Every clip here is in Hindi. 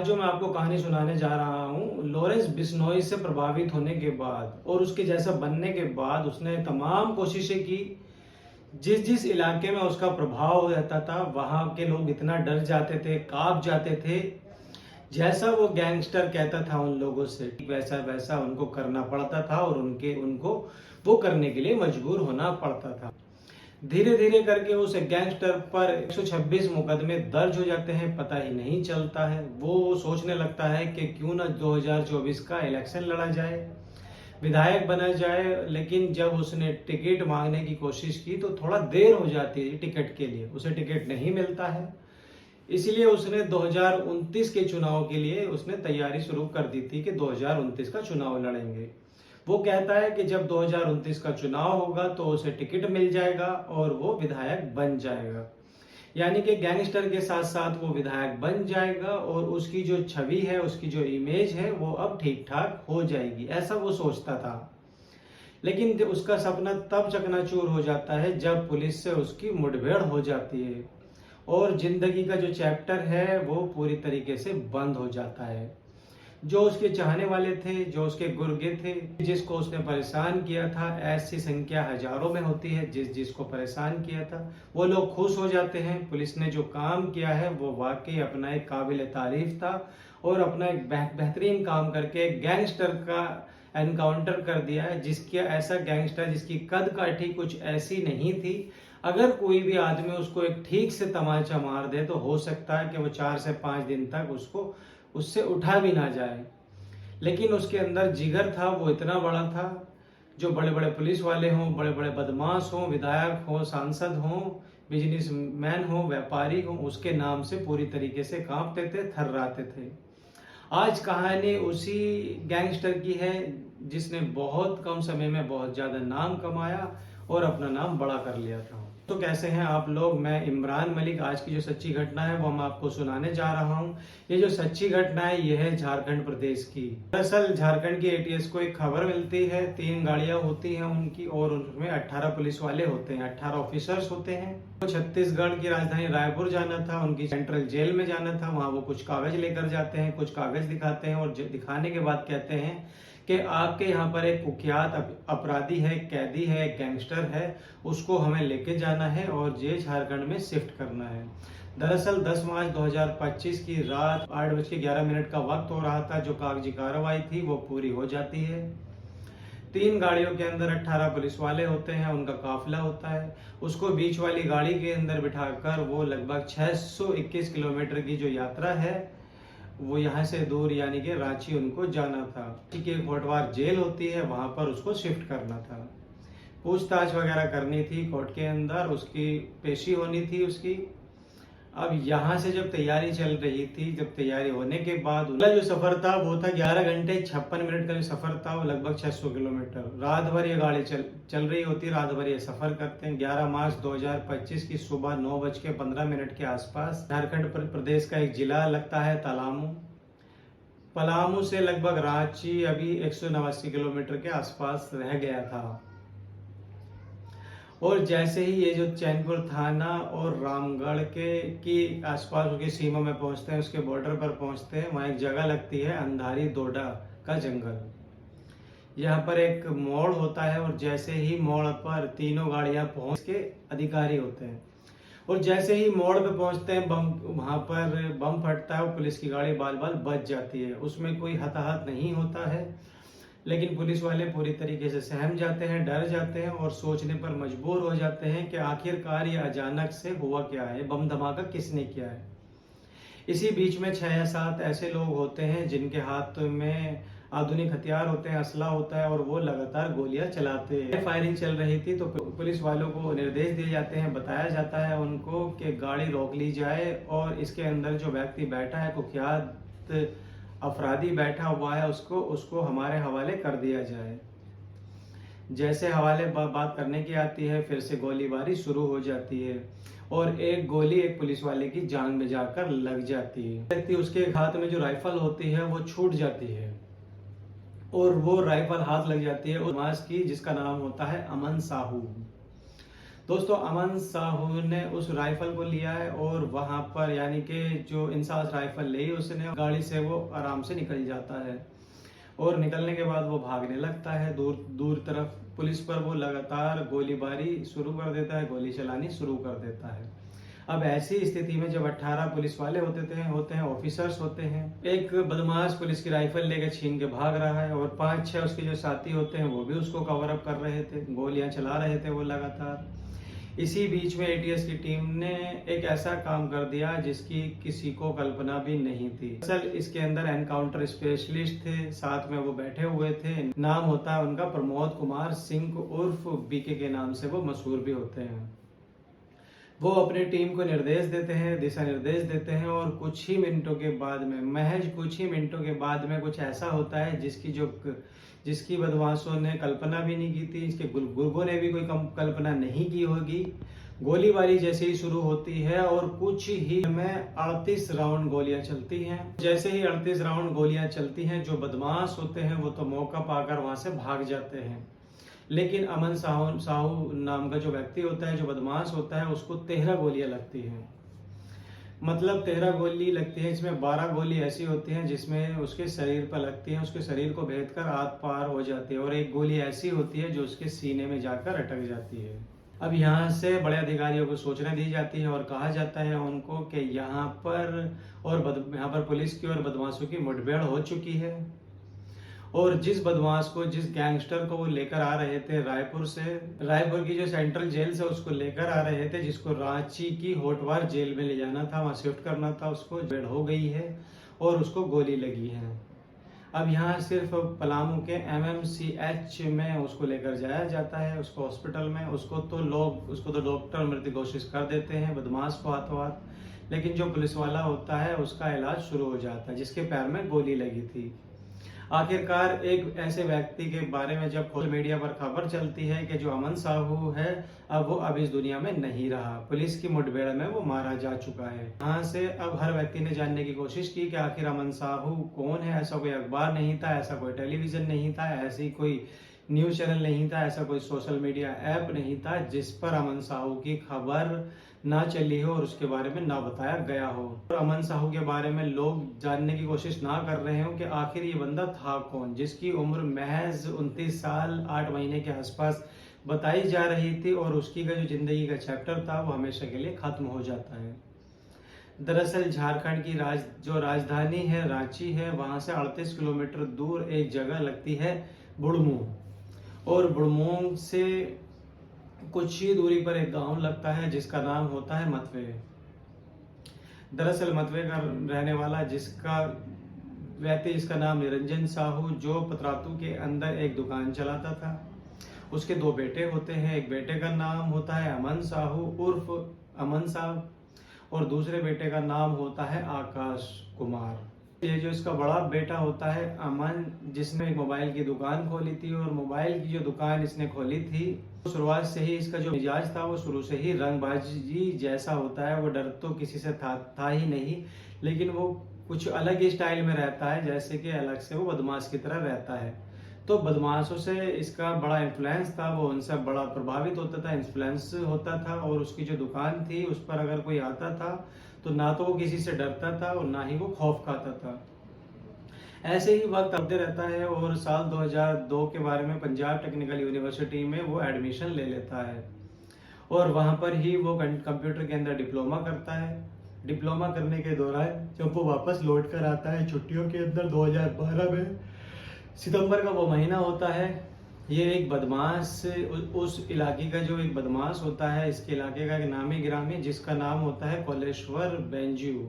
जो मैं आपको कहानी सुनाने जा रहा हूँ, लॉरेंस बिश्नोई से प्रभावित होने के बाद और उसके जैसा बनने के बाद उसने तमाम कोशिशें की। जिस जिस इलाके में उसका प्रभाव रहता था वहाँ के लोग इतना डर जाते थे, कांप जाते थे। जैसा वो गैंगस्टर कहता था उन लोगों से वैसा वैसा उनको करना पड़ता था और उनको वो करने के लिए मजबूर होना पड़ता था। धीरे धीरे करके उस गैंगस्टर पर 126 मुकदमे दर्ज हो जाते हैं, पता ही नहीं चलता है। वो सोचने लगता है कि क्यों ना 2024 का इलेक्शन लड़ा जाए, विधायक बना जाए। लेकिन जब उसने टिकट मांगने की कोशिश की तो थोड़ा देर हो जाती है टिकट के लिए, उसे टिकट नहीं मिलता है। इसलिए उसने 2029 के चुनाव के लिए उसने तैयारी शुरू कर दी थी कि 2029 का चुनाव लड़ेंगे। वो कहता है कि जब 2029 का चुनाव होगा तो उसे टिकट मिल जाएगा और वो विधायक बन जाएगा। यानी कि गैंगस्टर के साथ साथ वो विधायक बन जाएगा और उसकी जो छवि है, उसकी जो इमेज है वो अब ठीक ठाक हो जाएगी, ऐसा वो सोचता था। लेकिन उसका सपना तब चकनाचूर हो जाता है जब पुलिस से उसकी मुठभेड़ हो जाती है और जिंदगी का जो चैप्टर है वो पूरी तरीके से बंद हो जाता है। जो उसके चाहने वाले थे, जो उसके गुर्गे थे, जिसको उसने परेशान किया था, ऐसी संख्या हजारों में होती है, जिसको परेशान किया था वो लोग खुश हो जाते हैं। पुलिस ने जो काम किया है वो वाकई अपना एक काबिल तारीफ था और अपना एक बेहतरीन काम करके गैंगस्टर का एनकाउंटर कर दिया है। जिसकी ऐसा गैंगस्टर जिसकी कद काठी कुछ ऐसी नहीं थी, अगर कोई भी आदमी उसको एक ठीक से तमाचा मार दे तो हो सकता है कि वो 4 से 5 दिन तक उससे उठा भी ना जाए। लेकिन उसके अंदर जिगर था, वो इतना बड़ा था। जो बड़े बड़े पुलिस वाले हों, बड़े बड़े बदमाश हों, विधायक हों, सांसद हों, बिजनेसमैन हों, व्यापारी हों, उसके नाम से पूरी तरीके से कांपते थे, थर्राते थे। आज कहानी उसी गैंगस्टर की है जिसने बहुत कम समय में बहुत ज्यादा नाम कमाया और अपना नाम बड़ा कर लिया था। तो कैसे हैं आप लोग? मैं इमरान मलिक। आज की जो सच्ची घटना है वो हम आपको सुनाने जा रहा हूं। ये जो सच्ची घटना है ये है झारखंड प्रदेश की। दरअसल झारखंड की एटीएस को एक खबर मिलती है, 3 गाड़ियां होती हैं उनकी और उनमें 18 पुलिस वाले होते हैं, 18 ऑफिसर्स होते हैं। तो छत्तीसगढ़ की राजधानी रायपुर जाना था, उनकी सेंट्रल जेल में जाना था। वहां वो कुछ कागज लेकर जाते हैं, कुछ कागज दिखाते हैं और दिखाने के बाद कहते हैं कि आपके यहाँ पर एक कुख्यात अपराधी है, कैदी है, गैंगस्टर है, उसको हमें लेके जाना है और ये झारखंड में शिफ्ट करना है। दरअसल 10 मार्च 2025 की रात 8:11 का वक्त हो रहा था। जो कागजी कार्रवाई थी वो पूरी हो जाती है। 3 गाड़ियों के अंदर 18 पुलिस वाले होते हैं, उनका काफिला होता है। उसको बीच वाली गाड़ी के अंदर बिठाकर वो लगभग 621 किलोमीटर की जो यात्रा है वो यहाँ से दूर यानी कि रांची उनको जाना था। ठीक है, कोटवार जेल होती है, वहां पर उसको शिफ्ट करना था। पूछताछ वगैरह करनी थी कोर्ट के अंदर, उसकी पेशी होनी थी उसकी। अब यहाँ से जब तैयारी चल रही थी, जब तैयारी होने के बाद उनका जो सफर था वो था 11 घंटे 56 मिनट का जो सफर था वो लगभग 600 किलोमीटर। रात भर ये गाड़ी चल रही होती, रात भर ये सफर करते हैं। 11 मार्च 2025 की सुबह 9:15 के आसपास झारखंड प्रदेश का एक जिला लगता है पलामू। पलामू से लगभग रांची अभी 189 किलोमीटर के आसपास रह गया था। और जैसे ही ये जो चैनपुर थाना और रामगढ़ की आसपास उसकी सीमा में पहुंचते हैं, उसके बॉर्डर पर पहुंचते हैं, वहां एक जगह लगती है अंधारी डोडा का जंगल। यहाँ पर एक मोड़ होता है और जैसे ही मोड़ पर तीनों गाड़ियां पहुंच के अधिकारी होते हैं और जैसे ही मोड़ पे पहुंचते हैं वहां पर बम फटता है और पुलिस की गाड़ी बाल बाल बच जाती है। उसमें कोई हताहत नहीं होता है, लेकिन पुलिस वाले पूरी तरीके से सहम जाते हैं, डर जाते हैं और सोचने पर मजबूर हो जाते हैं कि आखिरकार ये अचानक से हुआ क्या है, बम धमाका किसने किया है। इसी बीच में 6 या 7 ऐसे लोग होते हैं जिनके हाथ में आधुनिक हथियार होते हैं, असला होता है और वो लगातार गोलियां चलाते हैं। फायरिंग चल रही थी तो पुलिस वालों को निर्देश दिए जाते हैं, बताया जाता है उनको कि गाड़ी रोक ली जाए और इसके अंदर जो व्यक्ति बैठा है, कुख्यात अपराधी बैठा हुआ है, उसको हमारे हवाले कर दिया जाए। जैसे हवाले बात करने की आती है, फिर से गोलीबारी शुरू हो जाती है और एक गोली एक पुलिस वाले की जान में जाकर लग जाती है। व्यक्ति उसके हाथ में जो राइफल होती है वो छूट जाती है और वो राइफल हाथ लग जाती है उस मास की जिसका नाम होता है अमन साहू। दोस्तों अमन साहू ने उस राइफल को लिया है और वहां पर यानी कि जो इंसास राइफल ली उसने गाड़ी से वो आराम से निकल जाता है और निकलने के बाद वो भागने लगता है दूर दूर तरफ। पुलिस पर वो लगातार गोलीबारी शुरू कर देता है, गोली चलानी शुरू कर देता है। अब ऐसी स्थिति में जब 18 पुलिस वाले होते हैं ऑफिसर्स होते हैं, एक बदमाश पुलिस की राइफल लेकर छीन के भाग रहा है और 5-6 उसके जो साथी होते हैं वो भी उसको कवर अप कर रहे थे, गोलियां चला रहे थे वो लगातार। इसी बीच में एटीएस की टीम ने एक ऐसा काम कर दिया जिसकी किसी को कल्पना भी नहीं थी। असल इसके अंदर एनकाउंटर स्पेशलिस्ट थे, साथ में वो बैठे हुए थे। नाम होता है उनका प्रमोद कुमार सिंह उर्फ बीके के नाम से वो मशहूर भी होते हैं। वो अपनी टीम को निर्देश देते हैं, दिशा निर्देश देते हैं और कुछ ही मिनटों के बाद में, महज कुछ ही मिनटों के बाद में कुछ ऐसा होता है जिसकी बदमाशों ने कल्पना भी नहीं की थी, इसके गुर्गों ने भी कोई कल्पना नहीं की होगी। गोलीबारी जैसे ही शुरू होती है और कुछ ही में 38 राउंड गोलियां चलती हैं। जैसे ही 38 राउंड गोलियां चलती हैं, जो बदमाश होते हैं वो तो मौका पाकर वहां से भाग जाते हैं, लेकिन अमन साहू नाम का जो व्यक्ति होता है, जो बदमाश होता है, उसको 13 गोलियां लगती हैं। मतलब 13 गोली लगती है, इसमें 12 गोली ऐसी होती हैं जिसमें उसके शरीर पर लगती है, उसके शरीर को भेद कर आत पार हो जाती है और एक गोली ऐसी होती है जो उसके सीने में जाकर अटक जाती है। अब यहाँ से बड़े अधिकारियों को सूचना दी जाती है और कहा जाता है उनको कि यहाँ पर पुलिस की और बदमाशों की मुठभेड़ हो चुकी है और जिस गैंगस्टर को वो लेकर आ रहे थे रायपुर की जो सेंट्रल जेल से उसको लेकर आ रहे थे, जिसको रांची की होटवार जेल में ले जाना था, वहां शिफ्ट करना था, उसको बेड़ हो गई है और उसको गोली लगी है। अब यहाँ सिर्फ पलामू के MMCH में उसको लेकर जाया जाता है, उसको हॉस्पिटल में। उसको तो डॉक्टर मृत घोषित कर देते हैं, बदमाश को हाथों हाथ। लेकिन जो पुलिस वाला होता है उसका इलाज शुरू हो जाता है, जिसके पैर में गोली लगी थी। आखिरकार एक ऐसे व्यक्ति के बारे में जब सोशल मीडिया पर खबर चलती है कि जो अमन साहू है अब इस दुनिया में नहीं रहा, पुलिस की मुठभेड़ में वो मारा जा चुका है। यहाँ से अब हर व्यक्ति ने जानने की कोशिश की कि आखिर अमन साहू कौन है। ऐसा कोई अखबार नहीं था, ऐसा कोई टेलीविजन नहीं था, ऐसी कोई न्यूज चैनल नहीं था, ऐसा कोई सोशल मीडिया ऐप नहीं था जिस पर अमन साहू की खबर ना चली हो और उसके बारे में ना बताया गया हो और अमन साहू के बारे में लोग जानने की कोशिश ना कर रहे हो कि आखिर ये बंदा था कौन, जिसकी उम्र महज 29 साल 8 महीने के आसपास बताई जा रही थी और उसकी का जो जिंदगी का चैप्टर था वो हमेशा के लिए खत्म हो जाता है। दरअसल झारखंड की जो राजधानी है रांची है, वहां से 38 किलोमीटर दूर एक जगह लगती है बुढ़मू और बुढ़मू से कुछ ही दूरी पर एक गांव लगता है जिसका नाम होता है मतवे। दरअसल मतवे का रहने वाला जिसका नाम निरंजन साहू, जो पतरातू के अंदर एक दुकान चलाता था, उसके 2 बेटे होते हैं। एक बेटे का नाम होता है अमन साहू उर्फ अमन साहब और दूसरे बेटे का नाम होता है आकाश कुमार। ये जो इसका बड़ा बेटा होता है अमन, जिसने एक मोबाइल की दुकान खोली थी और मोबाइल की जो दुकान इसने खोली थी, शुरुआत से ही इसका जो मिजाज था वो शुरू से ही रंगबाजी जैसा होता है। वो डर तो किसी से था ही नहीं, लेकिन वो कुछ अलग ही स्टाइल में रहता है, जैसे कि अलग से वो बदमाश की तरह रहता है। तो बदमाशों से इसका बड़ा इन्फ्लुएंस था, वो उनसे बड़ा प्रभावित होता था, इन्फ्लुएंस होता था और उसकी जो दुकान थी उस पर अगर कोई आता था तो ना तो वो किसी से डरता था और ना ही वो खौफ खाता था। ऐसे ही वक्त आते रहता है और साल 2002 के बारे में पंजाब टेक्निकल यूनिवर्सिटी में वो एडमिशन ले लेता है और वहां पर ही वो कंप्यूटर के अंदर डिप्लोमा करता है। डिप्लोमा करने के दौरान जब वो वापस लौट कर आता है छुट्टियों के अंदर 2012 में, सितंबर का वो महीना होता है, ये एक बदमाश उस इलाके का जो एक बदमाश होता है, इसके इलाके का एक नामी गिरामी जिसका नाम होता है कोलेश्वर बेंजू,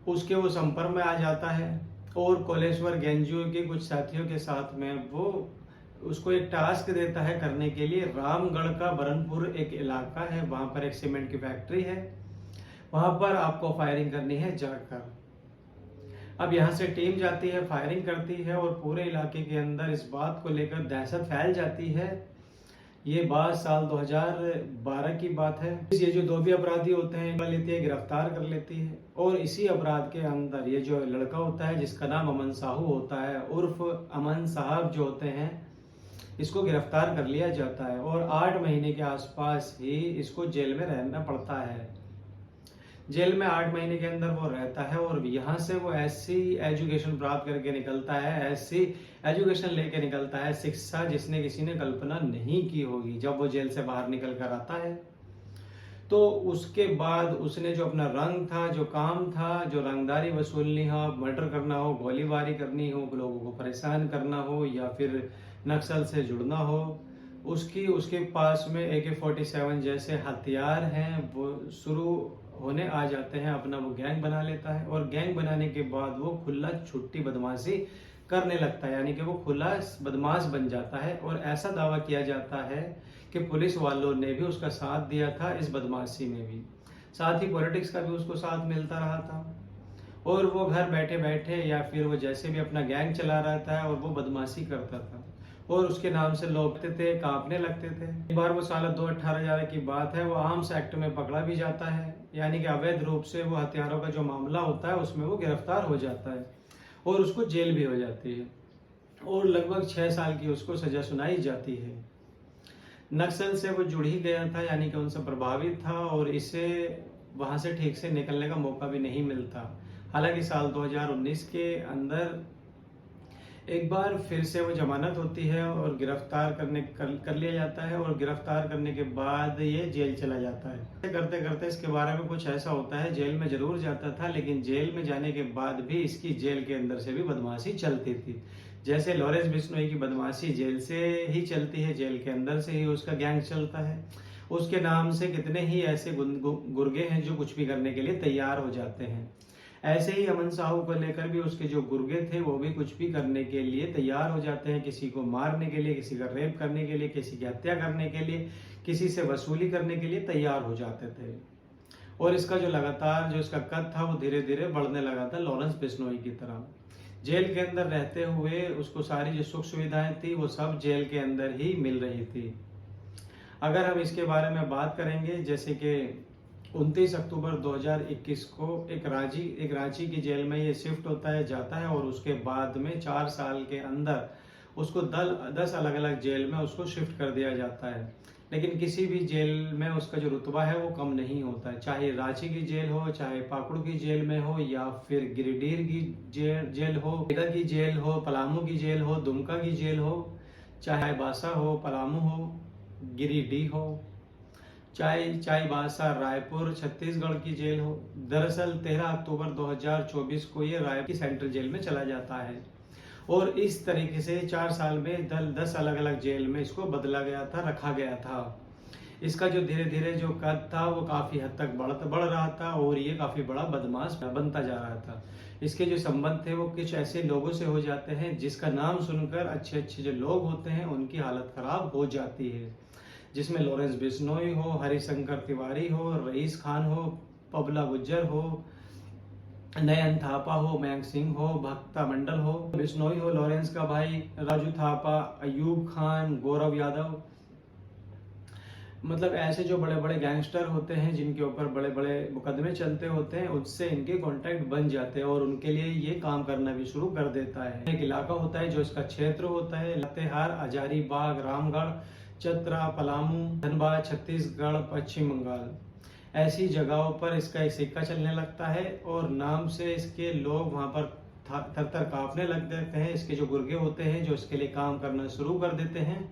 उसके वो संपर्क में आ जाता है और कोलेश्वर गेंजू के कुछ साथियों के साथ में वो उसको एक टास्क देता है करने के लिए। रामगढ़ का बरनपुर एक इलाका है, वहां पर एक सीमेंट की फैक्ट्री है, वहां पर आपको फायरिंग करनी है जाकर। अब यहाँ से टीम जाती है, फायरिंग करती है और पूरे इलाके के अंदर इस बात को लेकर दहशत फैल जाती है। ये बात साल 2012 की बात है। ये जो 2 भी अपराधी होते हैं लेती है, गिरफ्तार कर लेती है और इसी अपराध के अंदर ये जो लड़का होता है जिसका नाम अमन साहू होता है उर्फ अमन साहब जो होते हैं, इसको गिरफ्तार कर लिया जाता है और 8 महीने के आसपास ही इसको जेल में रहना पड़ता है। जेल में 8 महीने के अंदर वो रहता है और यहाँ से वो ऐसी एजुकेशन प्राप्त करके निकलता है, ऐसी एजुकेशन लेके निकलता है, शिक्षा जिसने किसी ने कल्पना नहीं की होगी जब वो जेल से बाहर निकल कर आता है। तो उसके बाद उसने जो अपना रंग था, जो काम था, जो रंगदारी वसूलनी हो, मर्डर करना हो, गोलीबारी करनी हो, लोगों को परेशान करना हो या फिर नक्सल से जुड़ना हो, उसके पास में AK-47 जैसे हथियार हैं, वो शुरू होने आ जाते हैं। अपना वो गैंग बना लेता है और गैंग बनाने के बाद वो खुला छुट्टी बदमाशी करने लगता है, यानी कि वो खुला बदमाश बन जाता है। और ऐसा दावा किया जाता है कि पुलिस वालों ने भी उसका साथ दिया था इस बदमाशी में भी, साथ ही पॉलिटिक्स का भी उसको साथ मिलता रहा था और वो घर बैठे बैठे या फिर वो जैसे भी अपना गैंग चला रहा था और वो बदमाशी करता था और उसके नाम से लोग थे, कांपने लगते थे। एक बार वो साल 2018 की बात है, वो आर्म्स एक्ट में पकड़ा भी जाता है, यानी कि अवैध रूप से वो हथियारों का जो मामला होता है उसमें वो गिरफ्तार हो जाता है और उसको जेल भी हो जाती है और लगभग 6 साल की उसको सजा सुनाई जाती है। नक्सल से वो जुड़ ही गया था, यानी कि उनसे प्रभावित था और इसे वहां से ठीक से निकलने का मौका भी नहीं मिलता। हालांकि साल 2019 के अंदर एक बार फिर से वो जमानत होती है और गिरफ्तार कर लिया जाता है और गिरफ्तार करने के बाद ये जेल चला जाता है। करते करते इसके बारे में कुछ ऐसा होता है, जेल में जरूर जाता था लेकिन जेल में जाने के बाद भी इसकी जेल के अंदर से भी बदमाशी चलती थी। जैसे लॉरेंस बिश्नोई की बदमाशी जेल से ही चलती है, जेल के अंदर से ही उसका गैंग चलता है। उसके नाम से कितने ही ऐसे गुर्गे हैं जो कुछ भी करने के लिए तैयार हो जाते हैं। ऐसे ही अमन साहू को लेकर भी उसके जो गुर्गे थे वो भी कुछ भी करने के लिए तैयार हो जाते हैं, किसी को मारने के लिए, किसी का रेप करने के लिए, किसी की हत्या करने के लिए, किसी से वसूली करने के लिए तैयार हो जाते थे। और इसका जो लगातार जो इसका कद था वो धीरे धीरे बढ़ने लगा था लॉरेंस बिश्नोई की तरह। जेल के अंदर रहते हुए उसको सारी जो सुख सुविधाएं थी वो सब जेल के अंदर ही मिल रही थी। अगर हम इसके बारे में बात करेंगे, जैसे कि 29 अक्टूबर 2021 को एक रांची की जेल में ये शिफ्ट होता है, जाता है और उसके बाद में 4 साल के अंदर उसको 10 अलग अलग जेल में उसको शिफ्ट कर दिया जाता है। लेकिन किसी भी जेल में उसका जो रुतबा है वो कम नहीं होता है, चाहे रांची की जेल हो, चाहे पाकुड़ की जेल में हो या फिर गिरिडीह की जेल हो, बेगा की जेल हो, पलामू की जेल हो, दुमका की जेल हो, चाहे बासा हो, पलामू हो, गिरिडीह हो, चाहे चाईबासा रायपुर छत्तीसगढ़ की जेल हो। दरअसल 13 अक्टूबर 2024 को ये रायपुर की सेंट्रल जेल में चला जाता है और इस तरीके से 4 साल में 10 अलग अलग जेल में इसको बदला गया था, रखा गया था। इसका जो धीरे धीरे जो कद था वो काफी हद तक बढ़ रहा था और ये काफी बड़ा बदमाश बनता जा रहा था। इसके जो संबंध थे वो कुछ ऐसे लोगों से हो जाते हैं जिसका नाम सुनकर अच्छे अच्छे जो लोग होते हैं उनकी हालत खराब हो जाती है, जिसमें लॉरेंस बिश्नोई हो, हरिशंकर तिवारी हो, रईस खान हो, पबला गुज्जर हो, नयन थापा हो, मयंक सिंह हो, भक्ता मंडल हो, बिश्नोई हो, लॉरेंस का भाई राजू थापा, अयूब खान, गौरव यादव, मतलब ऐसे जो बड़े बड़े गैंगस्टर होते हैं जिनके ऊपर बड़े बड़े मुकदमे चलते होते हैं, उससे इनके कॉन्टैक्ट बन जाते हैं और उनके लिए ये काम करना भी शुरू कर देता है। एक इलाका होता है जो इसका क्षेत्र होता है, लातेहार, हजारीबाग, रामगढ़, चतरा, पलामू, धनबाद, छत्तीसगढ़, पश्चिम बंगाल, ऐसी जगहों पर इसका एक सिक्का चलने लगता है और नाम से इसके लोग वहां पर थर थर कांपने लग जाते हैं। इसके जो गुर्गे होते हैं जो इसके लिए काम करना शुरू कर देते हैं।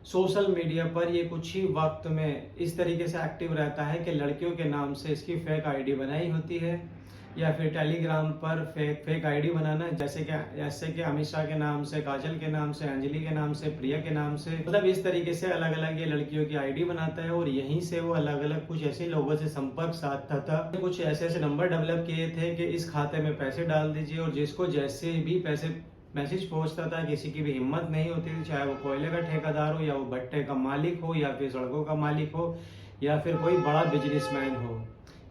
सोशल मीडिया पर ये कुछ ही वक्त में इस तरीके से एक्टिव रहता है कि लड़कियों के नाम से इसकी फेक आईडी बनाई होती है या फिर टेलीग्राम पर फेक आईडी बनाना, जैसे कि अमित शाह के नाम से, काजल के नाम से, अंजलि के नाम से, प्रिया के नाम से, मतलब इस तरीके से अलग अलग ये लड़कियों की आईडी बनाता है और यहीं से वो अलग अलग कुछ ऐसे लोगों से संपर्क साधता था। कुछ ऐसे ऐसे नंबर डेवलप किए थे कि इस खाते में पैसे डाल दीजिए और जिसको जैसे भी पैसे मैसेज पहुंचता था, किसी की भी हिम्मत नहीं होती थी, चाहे वो कोयले का ठेकेदार हो या वो भट्टे का मालिक हो या फिर सड़कों का मालिक हो या फिर कोई बड़ा बिजनेसमैन हो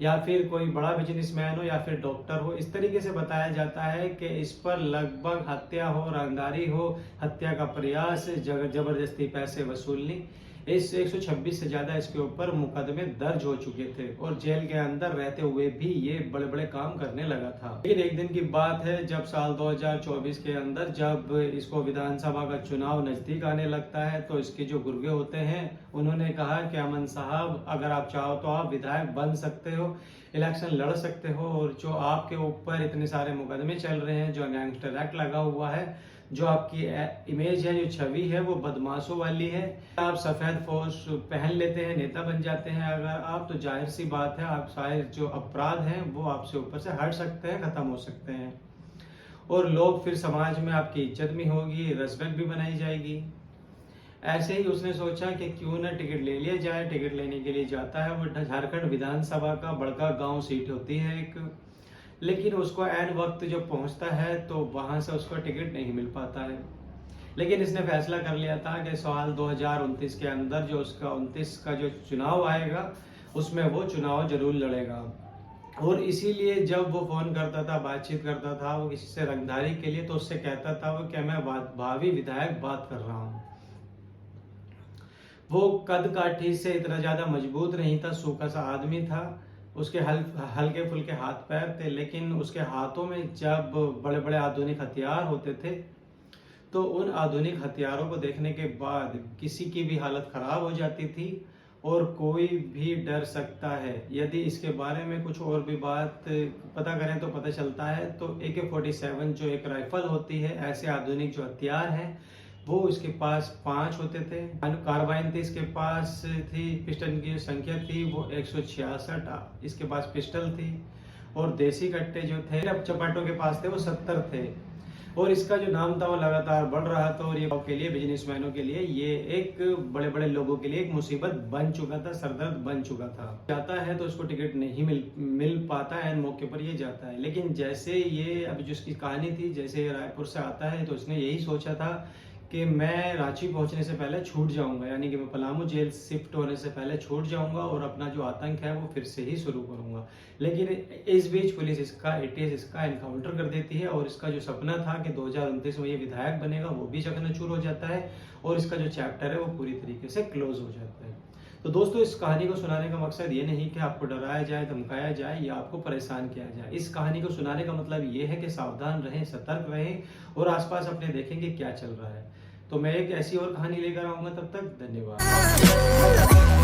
या फिर कोई बड़ा बिजनेसमैन हो या फिर डॉक्टर हो। इस तरीके से बताया जाता है कि इस पर लगभग हत्या हो, रंगदारी हो, हत्या का प्रयास, जबरदस्ती पैसे वसूलनी, इस 126 से ज़्यादा इसके ऊपर मुकदमे दर्ज हो चुके थे और जेल के अंदर रहते हुए भी ये बड़े बड़े काम करने लगा था। लेकिन एक दिन की बात है, जब साल 2024 के अंदर जब इसको विधानसभा का चुनाव नज़दीक आने लगता है तो इसके जो गुर्गे होते हैं उन्होंने कहा कि अमन साहब, अगर आप चाहो तो आप विधायक बन सकते हो, इलेक्शन लड़ सकते हो, और जो आपके ऊपर इतने सारे मुकदमे चल रहे हैं, जो गैंगस्टर एक्ट लगा हुआ है, जो आपकी इमेज है, जो छवि है वो बदमाशों वाली है, आप सफ़ेद पोश पहन लेते हैं, नेता बन जाते हैं अगर आप, तो जाहिर सी बात है आप सारे जो अपराध हैं वो आपसे ऊपर से हट सकते हैं, ख़त्म हो सकते हैं, और लोग फिर समाज में आपकी इज्जत भी होगी, रिस्पेक्ट भी बनाई जाएगी। ऐसे ही उसने सोचा कि क्यों ना टिकट ले लिया जाए। टिकट लेने के लिए जाता है, वो झारखंड विधानसभा का बड़का गांव सीट होती है एक, लेकिन उसको ऐन वक्त जब पहुंचता है तो वहां से उसको टिकट नहीं मिल पाता है। लेकिन इसने फैसला कर लिया था कि साल 2029 के अंदर जो उसका 29 का जो चुनाव आएगा उसमें वो चुनाव जरूर लड़ेगा। और इसीलिए जब वो फोन करता था, बातचीत करता था वो किसी से रंगदारी के लिए, तो उससे कहता था वो कि मैं भावी विधायक बात कर रहा हूँ। वो कद काठी से इतना ज्यादा मजबूत नहीं था, सूखा सा आदमी था, उसके हल्के फुल्के हाथ पैर थे, लेकिन उसके हाथों में जब बड़े बड़े आधुनिक हथियार होते थे तो उन आधुनिक हथियारों को देखने के बाद किसी की भी हालत खराब हो जाती थी और कोई भी डर सकता है। यदि इसके बारे में कुछ और भी बात पता करें तो पता चलता है तो AK-47 जो एक राइफल होती है, ऐसे आधुनिक जो हथियार हैं वो इसके पास 5 होते थे। कार्बाइन थी इसके पास थी, पिस्टन की संख्या थी वो 166 इसके पास पिस्टल थी, और देसी कट्टे जो थे अब चपाटों के पास थे वो 70 थे। और इसका जो नाम था वो लगातार बढ़ रहा था और ये के लिए, बिजनेसमैनों के लिए ये एक बड़े बड़े लोगों के लिए एक मुसीबत बन चुका था, सरदर्द बन चुका था। जाता है तो उसको टिकट नहीं मिल पाता है, मौके पर ये जाता है। लेकिन जैसे ये अभी जो इसकी कहानी थी, जैसे रायपुर से आता है तो उसने यही सोचा था कि मैं रांची पहुंचने से पहले छूट जाऊंगा, यानी कि मैं पलामू जेल शिफ्ट होने से पहले छूट जाऊंगा और अपना जो आतंक है वो फिर से ही शुरू करूंगा। लेकिन इस बीच पुलिस इसका एनकाउंटर कर देती है और इसका जो सपना था कि 2029 में ये विधायक बनेगा वो भी चकनाचूर हो जाता है और इसका जो चैप्टर है वो पूरी तरीके से क्लोज हो जाता है। तो दोस्तों, इस कहानी को सुनाने का मकसद ये नहीं कि आपको डराया जाए, धमकाया जाए या आपको परेशान किया जाए। इस कहानी को सुनाने का मतलब ये है कि सावधान रहें, सतर्क रहें और आसपास अपने देखें कि क्या चल रहा है। तो मैं एक ऐसी और कहानी लेकर आऊंगा, तब तक धन्यवाद।